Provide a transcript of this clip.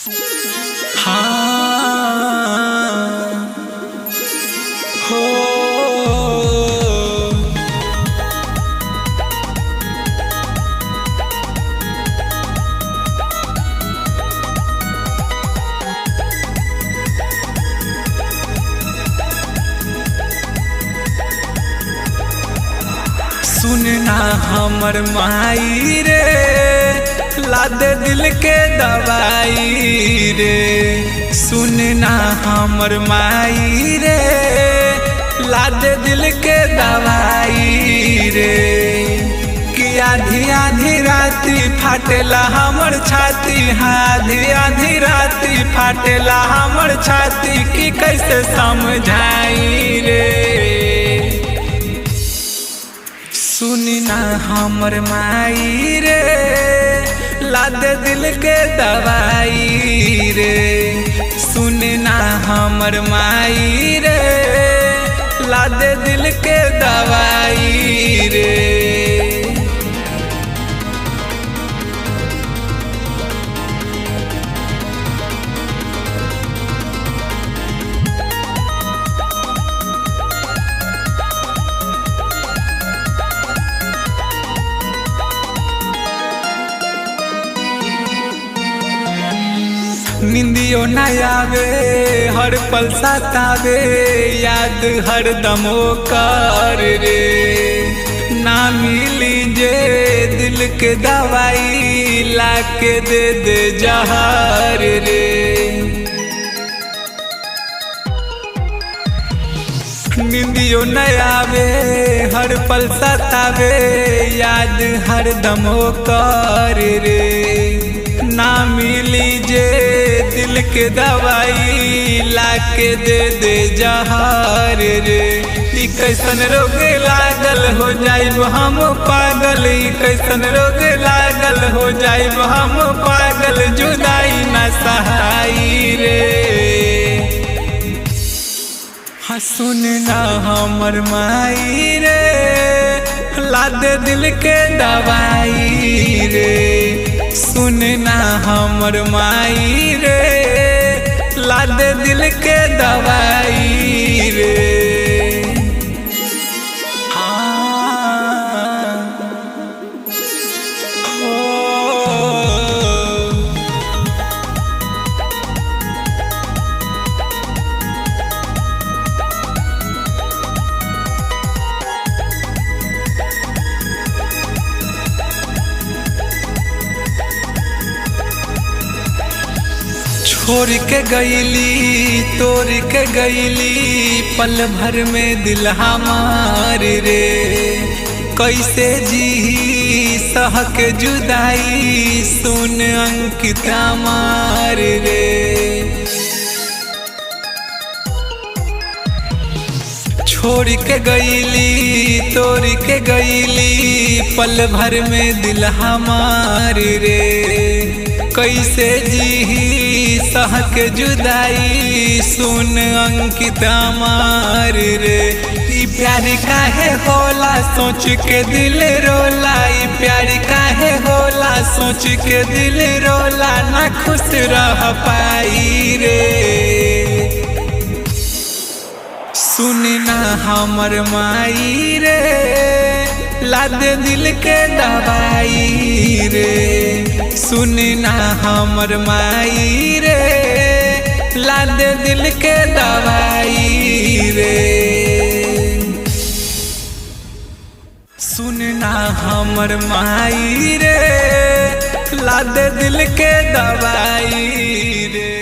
हाँ हो सुनना हमर माई रे, ला दे दिल के दवाई रे। सुनना हमर माई रे, ला दे दिल के दवाई रे। कि आधी आधी राती फाटेला हमर छाती, आधी आधी राती फाटेला हमर छाती। कि कैसे समझाई रे। सुनना हमर माई रे, ला दे दिल के दवाई रे। सुनना हमर माई रे, ला दे दिल के दवाई रे। निंदियो न आवे, हर पल सतावे, याद हर दमो कर रे। ना मिली जे दिल के दवाई, ला के दे दे जहर रे। निंदियो न आवे, हर पल सतावे, याद हर दमो कर रे। ना मिली जे दिल के दवाई, ला के दे दे जहर रे। ई कैसन रोग लागल हो जाइब हम पागल, ई कैसन रोग लागल हो जाइब हम पागल। जुदाई न सहाई रे। हाँ सुनना हमर माई रे, ला दे दिल के दवाई रे। सुनना हमर माई रे, ला दे दिल के दवाई रे। छोड़ के गईली, तोड़ के गईली, पल भर में दिल हमार रे। कैसे जी सह के जुदाई, सुन अंकित मार रे। छोड़ के गईली, तोड़ के गईली, पल भर में दिल हमार रे। कैसे जी सह के जुदाई, सुन अंकित मार रे। ई प्यार काहे होला सोच के दिल रोला, ई प्यार काहे होला सोच के दिल रोला। ना खुश रह पाई रे। सुनना हमर माई रे, ला दे दिल के दवाई रे। सुनना हमर माई रे, ला दे दिल के दवाई रे। सुनना हमर माई रे, ला दे दिल के दवाई।